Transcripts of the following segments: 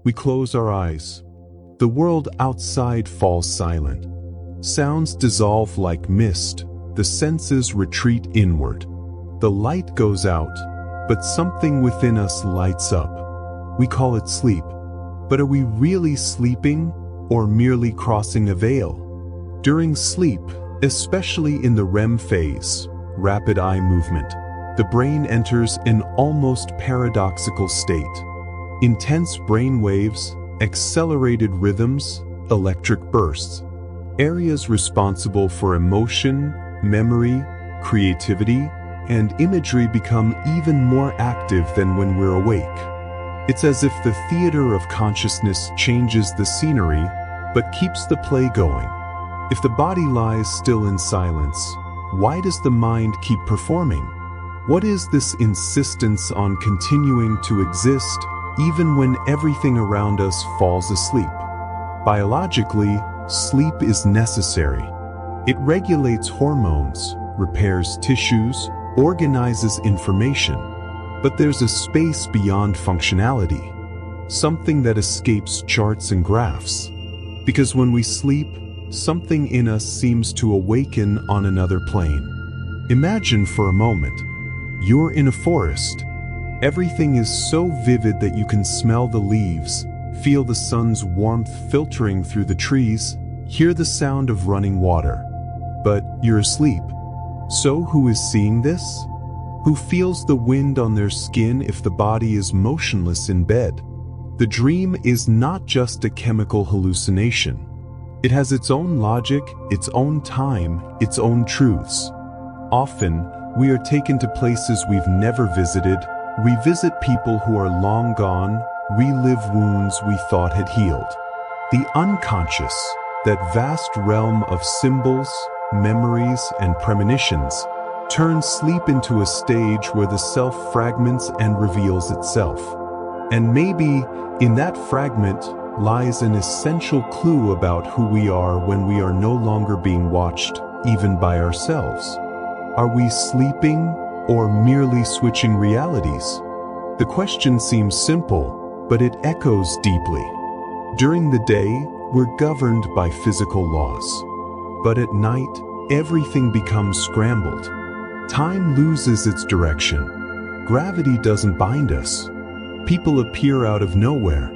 We close our eyes. The world outside falls silent. Sounds dissolve like mist. The senses retreat inward. The light goes out, but something within us lights up. We call it sleep. But are we really sleeping or merely crossing a veil? During sleep, especially in the REM phase, rapid eye movement, the brain enters an almost paradoxical state. Intense brain waves, accelerated rhythms, electric bursts. Areas responsible for emotion, memory, creativity, and imagery become even more active than when we're awake. It's as if the theater of consciousness changes the scenery, but keeps the play going. If the body lies still in silence, why does the mind keep performing? What is this insistence on continuing to exist even when everything around us falls asleep? Biologically, sleep is necessary. It regulates hormones, repairs tissues, organizes information. But there's a space beyond functionality, something that escapes charts and graphs. Because when we sleep, something in us seems to awaken on another plane. Imagine for a moment, you're in a forest. Everything is so vivid that you can smell the leaves, feel the sun's warmth filtering through the trees, hear the sound of running water. But you're asleep. So who is seeing this? Who feels the wind on their skin if the body is motionless in bed? The dream is not just a chemical hallucination. It has its own logic, its own time, its own truths. Often, we are taken to places we've never visited, revisit people who are long gone, relive wounds we thought had healed. The unconscious, that vast realm of symbols, memories, and premonitions, turns sleep into a stage where the self fragments and reveals itself. And maybe, in that fragment, lies an essential clue about who we are when we are no longer being watched, even by ourselves. Are we sleeping or merely switching realities? The question seems simple, but it echoes deeply. During the day, we're governed by physical laws. But at night, everything becomes scrambled. Time loses its direction. Gravity doesn't bind us. People appear out of nowhere.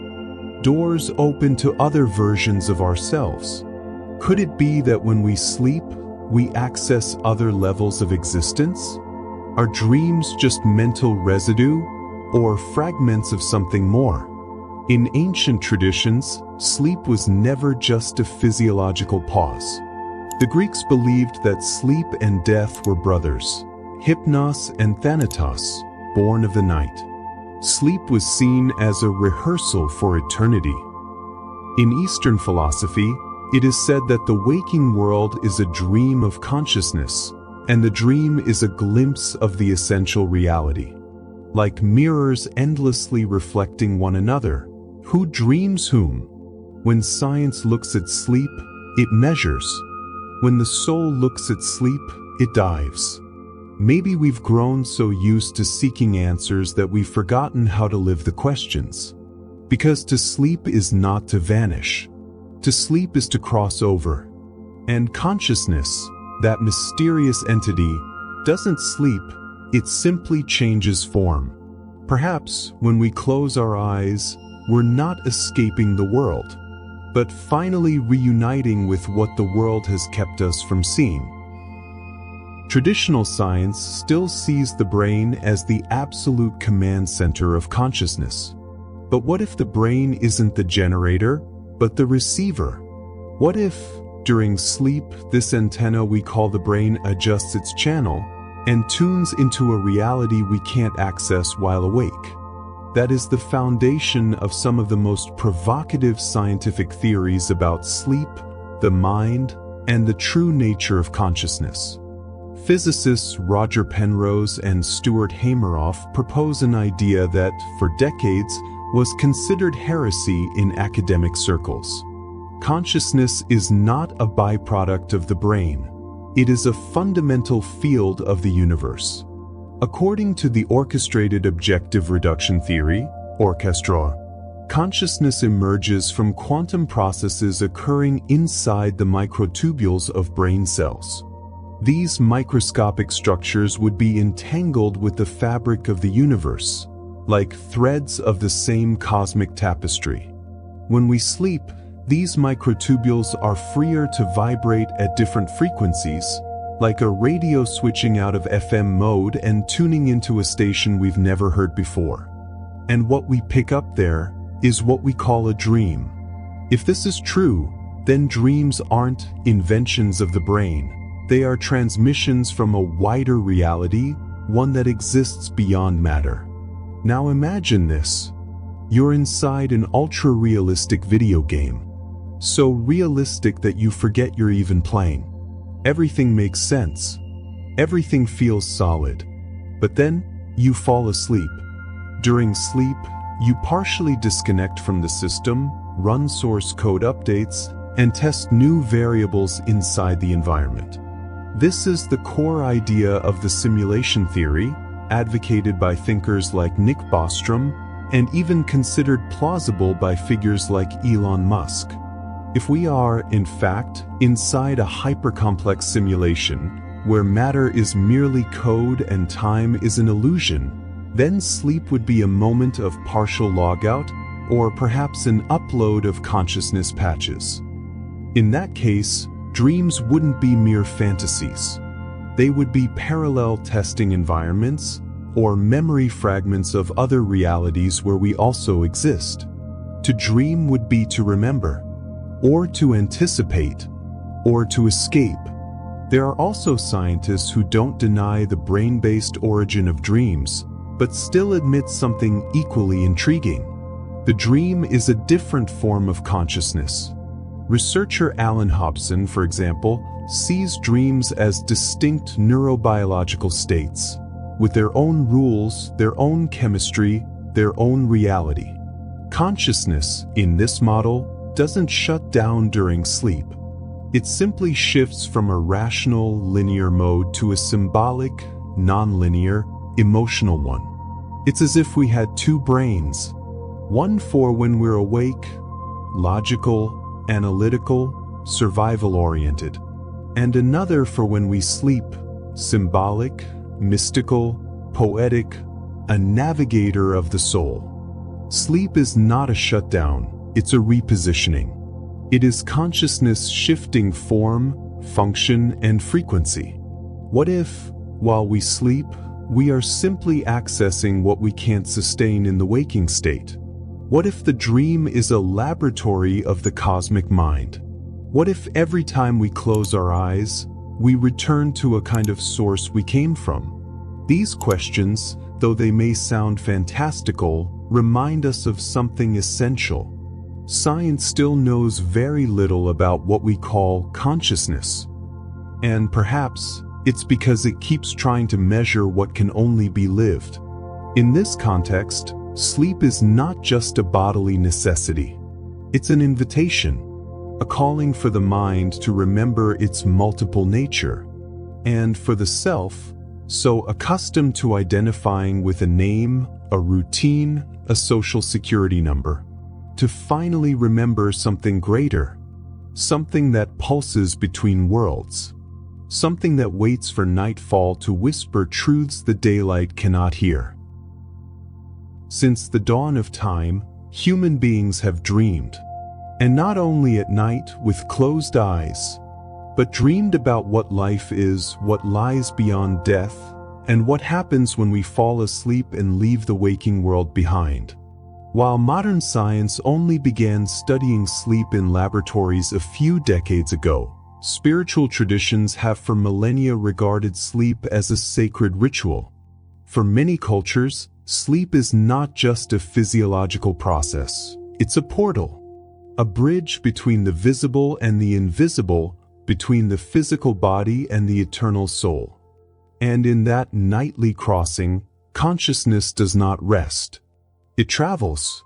Doors open to other versions of ourselves. Could it be that when we sleep, we access other levels of existence? Are dreams just mental residue, or fragments of something more? In ancient traditions, sleep was never just a physiological pause. The Greeks believed that sleep and death were brothers, Hypnos and Thanatos, born of the night. Sleep was seen as a rehearsal for eternity. In Eastern philosophy, it is said that the waking world is a dream of consciousness, and the dream is a glimpse of the essential reality. Like mirrors endlessly reflecting one another, who dreams whom? When science looks at sleep, it measures. When the soul looks at sleep, it dives. Maybe we've grown so used to seeking answers that we've forgotten how to live the questions. Because to sleep is not to vanish. To sleep is to cross over. And consciousness, that mysterious entity, doesn't sleep, it simply changes form. Perhaps when we close our eyes, we're not escaping the world, but finally reuniting with what the world has kept us from seeing. Traditional science still sees the brain as the absolute command center of consciousness. But what if the brain isn't the generator, but the receiver? What if, during sleep, this antenna we call the brain adjusts its channel and tunes into a reality we can't access while awake? That is the foundation of some of the most provocative scientific theories about sleep, the mind, and the true nature of consciousness. Physicists Roger Penrose and Stuart Hameroff propose an idea that, for decades, was considered heresy in academic circles. Consciousness is not a byproduct of the brain. It is a fundamental field of the universe. According to the orchestrated objective reduction theory, Orchestra, Consciousness emerges from quantum processes occurring inside the microtubules of brain cells. These microscopic structures would be entangled with the fabric of the universe, like threads of the same cosmic tapestry. When we sleep, these microtubules are freer to vibrate at different frequencies, like a radio switching out of FM mode and tuning into a station we've never heard before. And what we pick up there is what we call a dream. If this is true, then dreams aren't inventions of the brain. They are transmissions from a wider reality, one that exists beyond matter. Now imagine this. You're inside an ultra-realistic video game. So realistic that you forget you're even playing. Everything makes sense. Everything feels solid. But then, you fall asleep. During sleep, you partially disconnect from the system, run source code updates, and test new variables inside the environment. This is the core idea of the simulation theory, advocated by thinkers like Nick Bostrom, and even considered plausible by figures like Elon Musk. If we are, in fact, inside a hypercomplex simulation, where matter is merely code and time is an illusion, then sleep would be a moment of partial logout, or perhaps an upload of consciousness patches. In that case, dreams wouldn't be mere fantasies. They would be parallel testing environments, or memory fragments of other realities where we also exist. To dream would be to remember, or to anticipate, or to escape. There are also scientists who don't deny the brain-based origin of dreams, but still admit something equally intriguing. The dream is a different form of consciousness. Researcher Alan Hobson, for example, sees dreams as distinct neurobiological states, with their own rules, their own chemistry, their own reality. Consciousness, in this model, doesn't shut down during sleep. It simply shifts from a rational, linear mode to a symbolic, non-linear, emotional one. It's as if we had two brains, one for when we're awake, logical, analytical, survival-oriented, and another for when we sleep, symbolic, mystical, poetic, a navigator of the soul. Sleep is not a shutdown, it's a repositioning. It is consciousness shifting form, function, and frequency. What if, while we sleep, we are simply accessing what we can't sustain in the waking state? What if the dream is a laboratory of the cosmic mind? What if every time we close our eyes, we return to a kind of source we came from? These questions, though they may sound fantastical, remind us of something essential. Science still knows very little about what we call consciousness. And perhaps it's because it keeps trying to measure what can only be lived. In this context, sleep is not just a bodily necessity. It's an invitation, a calling for the mind to remember its multiple nature, and for the self, so accustomed to identifying with a name, a routine, a social security number, to finally remember something greater, something that pulses between worlds, something that waits for nightfall to whisper truths the daylight cannot hear. Since the dawn of time, human beings have dreamed, and not only at night with closed eyes, but dreamed about what life is, what lies beyond death, and what happens when we fall asleep and leave the waking world behind. While modern science only began studying sleep in laboratories a few decades ago, spiritual traditions have for millennia regarded sleep as a sacred ritual. For many cultures, sleep is not just a physiological process, it's a portal, a bridge between the visible and the invisible, between the physical body and the eternal soul. And in that nightly crossing, consciousness does not rest. It travels.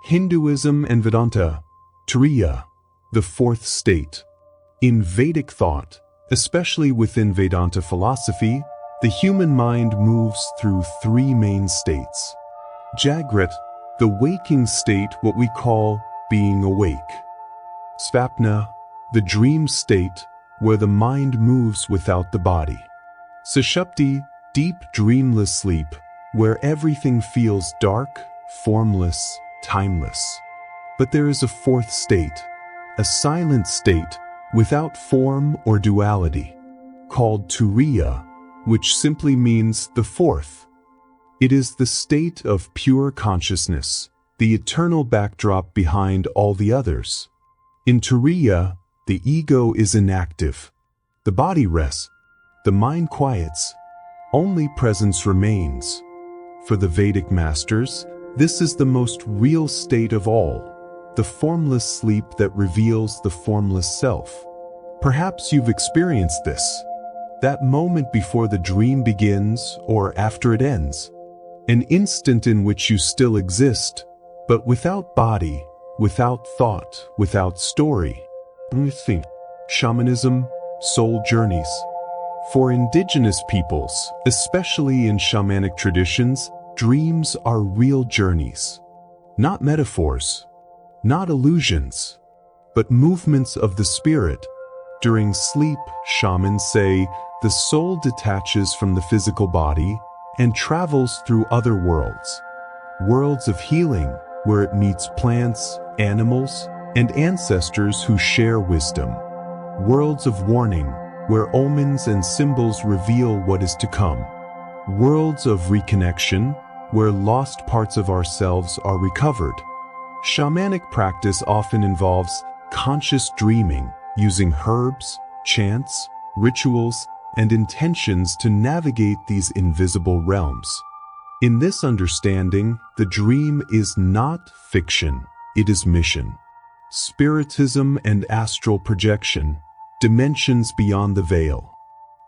Hinduism and Vedanta, Turiya, the fourth state. In Vedic thought, especially within Vedanta philosophy, the human mind moves through three main states. Jagrat, The waking state, what we call being awake. Svapna, the dream state, where the mind moves without the body. Sushupti, deep dreamless sleep, where everything feels dark, formless, timeless. But there is a fourth state, a silent state, without form or duality, called Turiya, which simply means the fourth. It is the state of pure consciousness, the eternal backdrop behind all the others. In Turiya, the ego is inactive. The body rests. The mind quiets. Only presence remains. For the Vedic masters, this is the most real state of all, the formless sleep that reveals the formless self. Perhaps you've experienced this. That moment before the dream begins or after it ends. An instant in which you still exist, but without body, without thought, without story. Think. Shamanism, soul journeys. For indigenous peoples, especially in shamanic traditions, dreams are real journeys. Not metaphors, not illusions, but movements of the spirit. During sleep, shamans say, the soul detaches from the physical body and travels through other worlds. Worlds of healing, where it meets plants, animals, and ancestors who share wisdom. Worlds of warning, where omens and symbols reveal what is to come. Worlds of reconnection, where lost parts of ourselves are recovered. Shamanic practice often involves conscious dreaming, using herbs, chants, rituals, and intentions to navigate these invisible realms. In this understanding, the dream is not fiction, it is mission. Spiritism and astral projection, dimensions beyond the veil.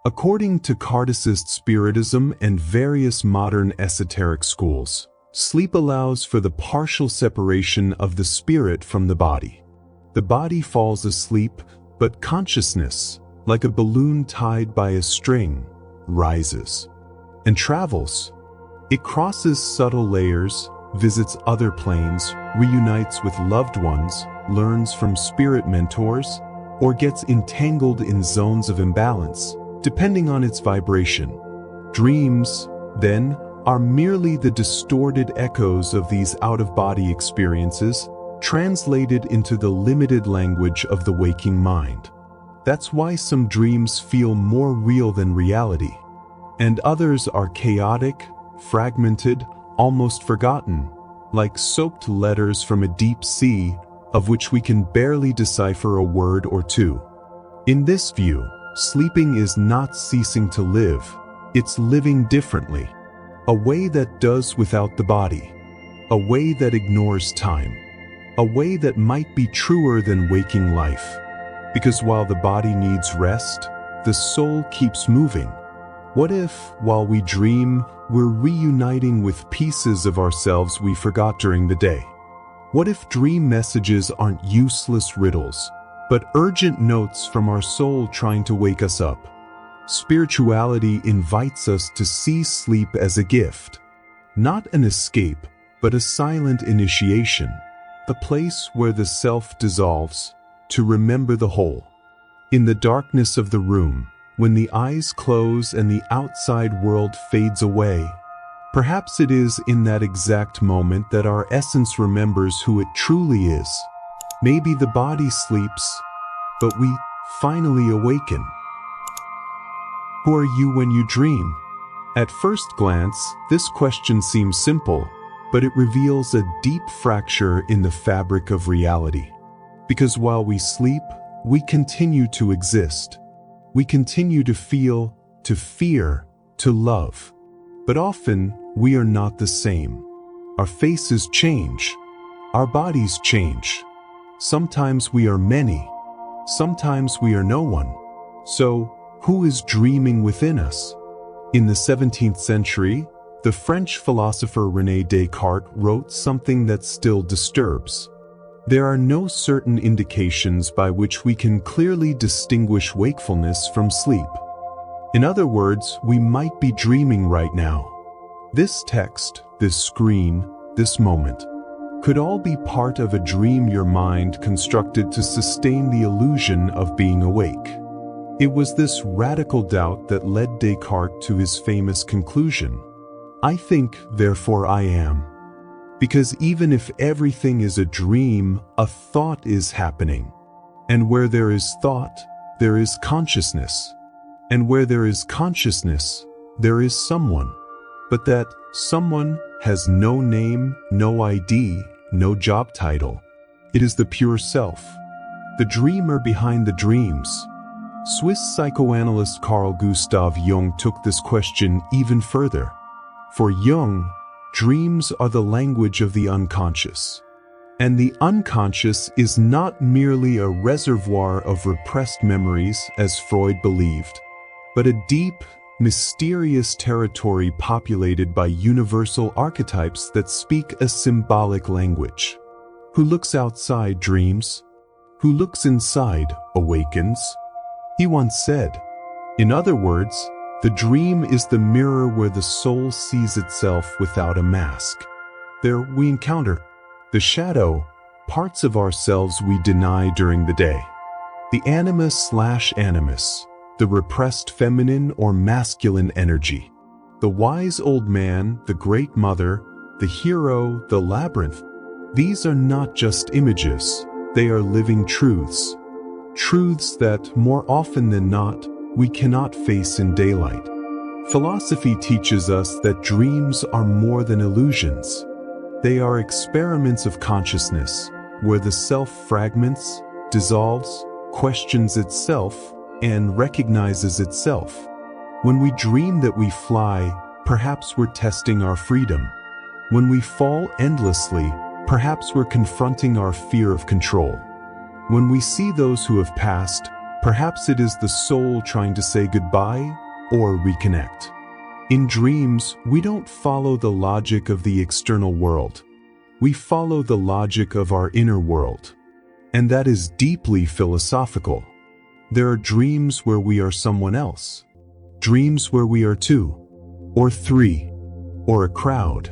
According to Kardecist Spiritism and various modern esoteric schools, sleep allows for the partial separation of the spirit from the body. The body falls asleep, but consciousness, like a balloon tied by a string, rises and travels. It crosses subtle layers, visits other planes, reunites with loved ones, learns from spirit mentors, or gets entangled in zones of imbalance, depending on its vibration. Dreams, then, are merely the distorted echoes of these out-of-body experiences, translated into the limited language of the waking mind. That's why some dreams feel more real than reality, and others are chaotic, fragmented, almost forgotten, like soaked letters from a deep sea, of which we can barely decipher a word or two. In this view, sleeping is not ceasing to live, it's living differently. A way that does without the body. A way that ignores time. A way that might be truer than waking life. Because while the body needs rest, the soul keeps moving. What if, while we dream, we're reuniting with pieces of ourselves we forgot during the day? What if dream messages aren't useless riddles, but urgent notes from our soul trying to wake us up? Spirituality invites us to see sleep as a gift. Not an escape, but a silent initiation. A place where the self dissolves, to remember the whole. In the darkness of the room, when the eyes close and the outside world fades away, perhaps it is in that exact moment that our essence remembers who it truly is. Maybe the body sleeps, but we finally awaken. Who are you when you dream? At first glance, this question seems simple, but it reveals a deep fracture in the fabric of reality. Because while we sleep, we continue to exist. We continue to feel, to fear, to love. But often, we are not the same. Our faces change. Our bodies change. Sometimes we are many. Sometimes we are no one. So, who is dreaming within us? In the 17th century, the French philosopher René Descartes wrote something that still disturbs. There are no certain indications by which we can clearly distinguish wakefulness from sleep. In other words, we might be dreaming right now. This text, this screen, this moment, could all be part of a dream your mind constructed to sustain the illusion of being awake. It was this radical doubt that led Descartes to his famous conclusion, "I think, therefore I am." Because even if everything is a dream, a thought is happening. And where there is thought, there is consciousness. And where there is consciousness, there is someone. But that someone has no name, no ID, no job title. It is the pure self, the dreamer behind the dreams. Swiss psychoanalyst Carl Gustav Jung took this question even further. For Jung, dreams are the language of the unconscious. And the unconscious is not merely a reservoir of repressed memories, as Freud believed, but a deep, mysterious territory populated by universal archetypes that speak a symbolic language. Who looks outside dreams? Who looks inside awakens? He once said. In other words, the dream is the mirror where the soul sees itself without a mask. There we encounter the shadow, parts of ourselves we deny during the day. The animus/animus, the repressed feminine or masculine energy. The wise old man, the great mother, the hero, the labyrinth. These are not just images, they are living truths. Truths that, more often than not, we cannot face in daylight. Philosophy teaches us that dreams are more than illusions. They are experiments of consciousness, where the self fragments, dissolves, questions itself, and recognizes itself. When we dream that we fly, perhaps we're testing our freedom. When we fall endlessly, perhaps we're confronting our fear of control. When we see those who have passed, perhaps it is the soul trying to say goodbye or reconnect. In dreams, we don't follow the logic of the external world. We follow the logic of our inner world. And that is deeply philosophical. There are dreams where we are someone else. Dreams where we are two, or three, or a crowd.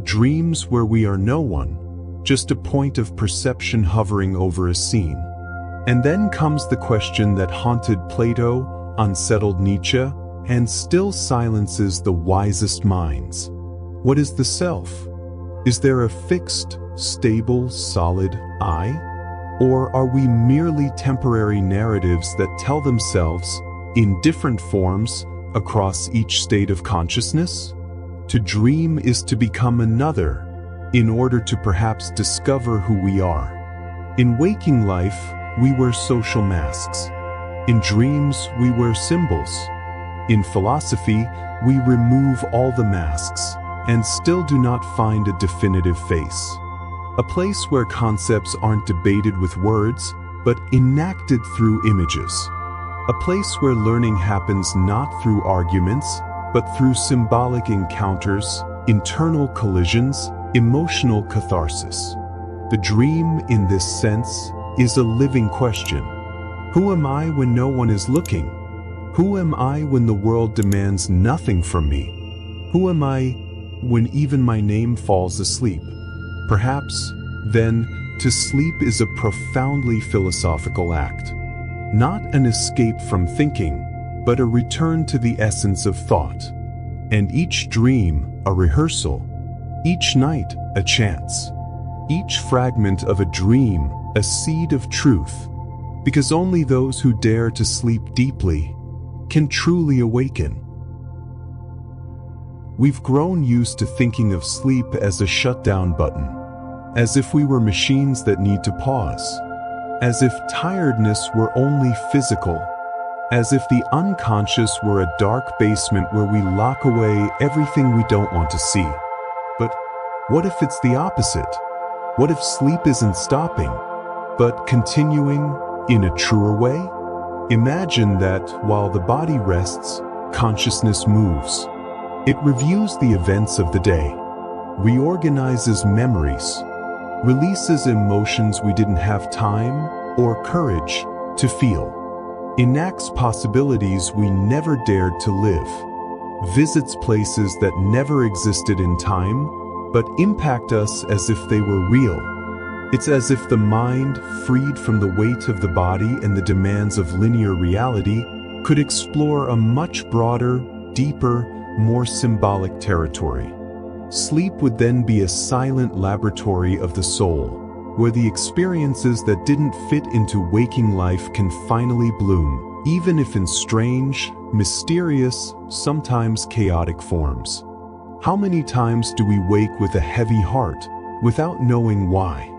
Dreams where we are no one, just a point of perception hovering over a scene. And then comes the question that haunted Plato, unsettled Nietzsche, and still silences the wisest minds. What is the self? Is there a fixed, stable, solid I? Or are we merely temporary narratives that tell themselves, in different forms, across each state of consciousness? To dream is to become another, in order to perhaps discover who we are. In waking life, we wear social masks. In dreams, we wear symbols. In philosophy, we remove all the masks, and still do not find a definitive face. A place where concepts aren't debated with words, but enacted through images. A place where learning happens not through arguments, but through symbolic encounters, internal collisions, emotional catharsis. The dream, in this sense, is a living question. Who am I when no one is looking? Who am I when the world demands nothing from me? Who am I when even my name falls asleep? Perhaps, then, to sleep is a profoundly philosophical act. Not an escape from thinking, but a return to the essence of thought. And each dream, a rehearsal. Each night, a chance. Each fragment of a dream, a seed of truth. Because only those who dare to sleep deeply can truly awaken. We've grown used to thinking of sleep as a shutdown button, as if we were machines that need to pause, as if tiredness were only physical, as if the unconscious were a dark basement where we lock away everything we don't want to see. But what if it's the opposite? What if sleep isn't stopping, but continuing in a truer way? Imagine that while the body rests, consciousness moves. It reviews the events of the day, reorganizes memories, releases emotions we didn't have time or courage to feel, enacts possibilities we never dared to live, visits places that never existed in time but impact us as if they were real. It's as if the mind, freed from the weight of the body and the demands of linear reality, could explore a much broader, deeper, more symbolic territory. Sleep would then be a silent laboratory of the soul, where the experiences that didn't fit into waking life can finally bloom, even if in strange, mysterious, sometimes chaotic forms. How many times do we wake with a heavy heart, without knowing why?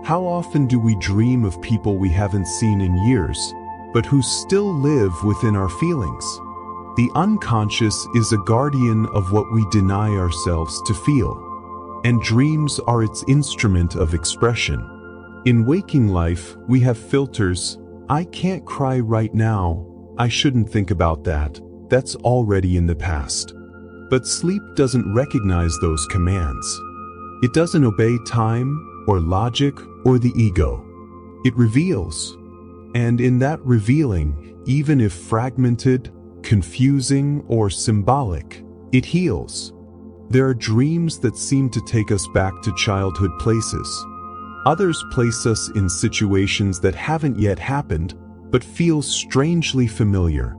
How often do we dream of people we haven't seen in years, but who still live within our feelings? The unconscious is a guardian of what we deny ourselves to feel, and dreams are its instrument of expression. In waking life, we have filters. I can't cry right now. I shouldn't think about that. That's already in the past. But sleep doesn't recognize those commands. It doesn't obey time, or logic, or the ego. It reveals. And in that revealing, even if fragmented, confusing, or symbolic, it heals. There are dreams that seem to take us back to childhood places. Others place us in situations that haven't yet happened, but feel strangely familiar.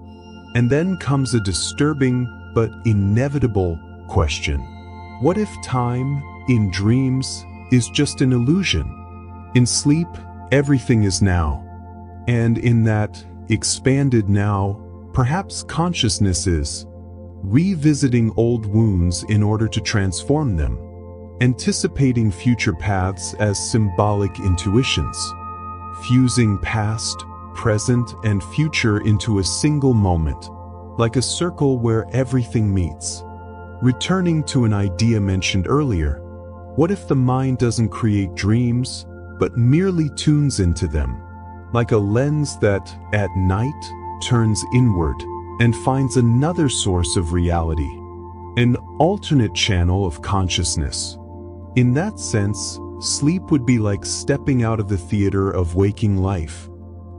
And then comes a disturbing, but inevitable question. What if time, in dreams, is just an illusion? In sleep, everything is now. And in that expanded now, perhaps consciousness is revisiting old wounds in order to transform them, anticipating future paths as symbolic intuitions, fusing past, present, and future into a single moment, like a circle where everything meets. Returning to an idea mentioned earlier, what if the mind doesn't create dreams, but merely tunes into them, like a lens that, at night, turns inward and finds another source of reality, an alternate channel of consciousness? In that sense, sleep would be like stepping out of the theater of waking life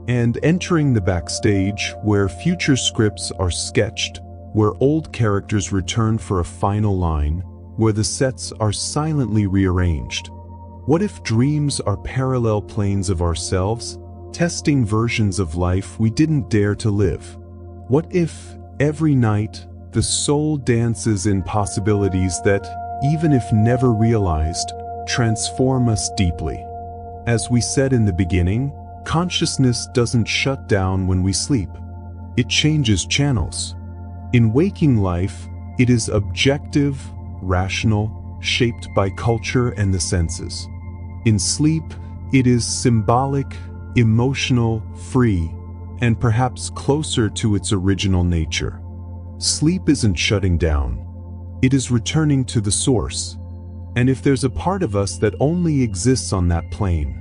and entering the backstage where future scripts are sketched, where old characters return for a final line, where the sets are silently rearranged. What if dreams are parallel planes of ourselves, testing versions of life we didn't dare to live? What if, every night, the soul dances in possibilities that, even if never realized, transform us deeply? As we said in the beginning, consciousness doesn't shut down when we sleep. It changes channels. In waking life, it is objective, rational, shaped by culture and the senses. In sleep, it is symbolic, emotional, free, and perhaps closer to its original nature. Sleep isn't shutting down. It is returning to the source. And if there's a part of us that only exists on that plane,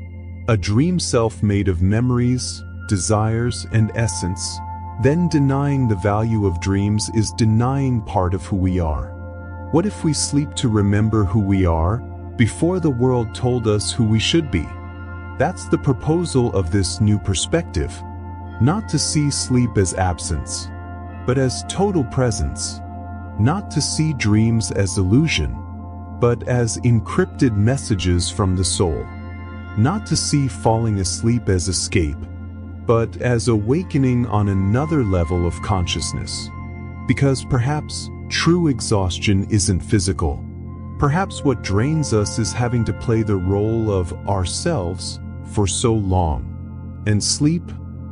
a dream self made of memories, desires, and essence, then denying the value of dreams is denying part of who we are. What if we sleep to remember who we are before the world told us who we should be? That's the proposal of this new perspective. Not to see sleep as absence, but as total presence. Not to see dreams as illusion, but as encrypted messages from the soul. Not to see falling asleep as escape, but as awakening on another level of consciousness. Because perhaps true exhaustion isn't physical. Perhaps what drains us is having to play the role of ourselves for so long. And sleep,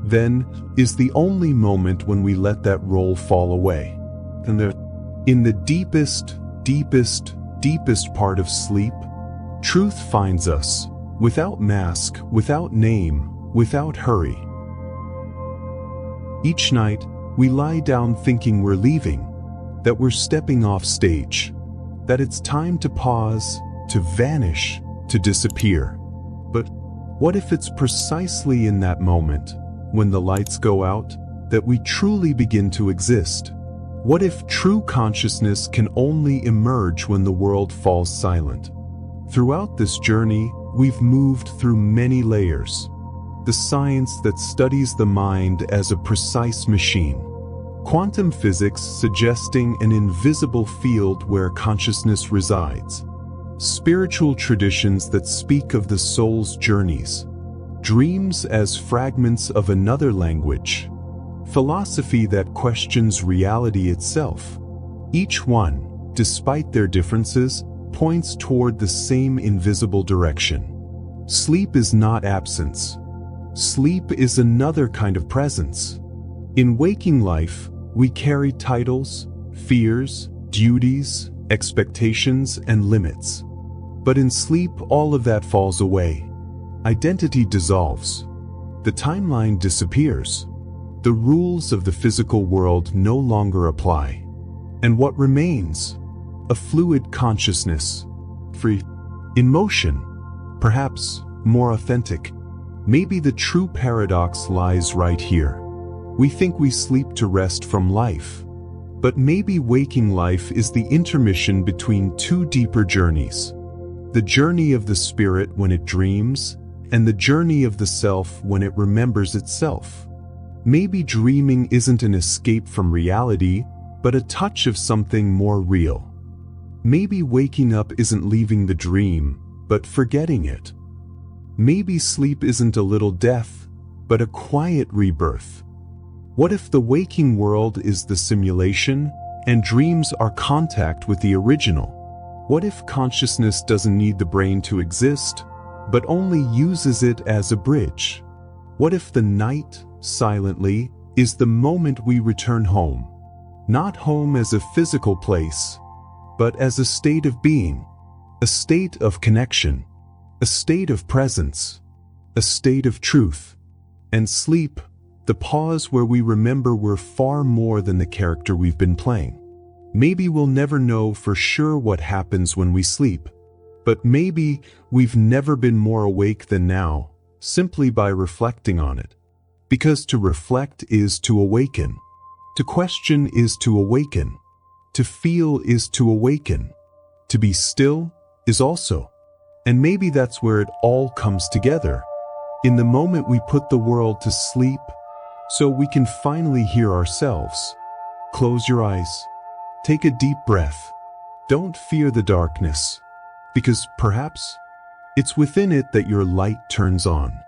then, is the only moment when we let that role fall away. And in the deepest, deepest part of sleep, truth finds us, without mask, without name, without hurry. Each night, we lie down thinking we're leaving, that we're stepping off stage, that it's time to pause, to vanish, to disappear. But what if it's precisely in that moment, when the lights go out, that we truly begin to exist? What if true consciousness can only emerge when the world falls silent? Throughout this journey, we've moved through many layers. The science that studies the mind as a precise machine. Quantum physics suggesting an invisible field where consciousness resides. spiritual traditions that speak of the soul's journeys, dreams as fragments of another language, philosophy that questions reality itself. Each one, despite their differences, points toward the same invisible direction. Sleep is not absence. Sleep is another kind of presence. In waking life, we carry titles, fears, duties, expectations, and limits. But in sleep, all of that falls away. Identity dissolves. The timeline disappears. The rules of the physical world no longer apply. And what remains? A fluid consciousness, free, in motion, perhaps more authentic. Maybe the true paradox lies right here. We think we sleep to rest from life, but maybe waking life is the intermission between two deeper journeys. The journey of the spirit when it dreams, and the journey of the self when it remembers itself. Maybe dreaming isn't an escape from reality, but a touch of something more real. Maybe waking up isn't leaving the dream, but forgetting it. Maybe sleep isn't a little death, but a quiet rebirth. What if the waking world is the simulation, and dreams are contact with the original? What if consciousness doesn't need the brain to exist, but only uses it as a bridge? What if the night, silently, is the moment we return home? Not home as a physical place, but as a state of being, a state of connection, a state of presence, a state of truth. And sleep, the pause where we remember we're far more than the character we've been playing. Maybe we'll never know for sure what happens when we sleep, but maybe we've never been more awake than now, simply by reflecting on it. Because to reflect is to awaken. To question is to awaken. To feel is to awaken. To be still is also. And maybe that's where it all comes together. In the moment we put the world to sleep, so we can finally hear ourselves. Close your eyes. Take a deep breath. Don't fear the darkness, because perhaps it's within it that your light turns on.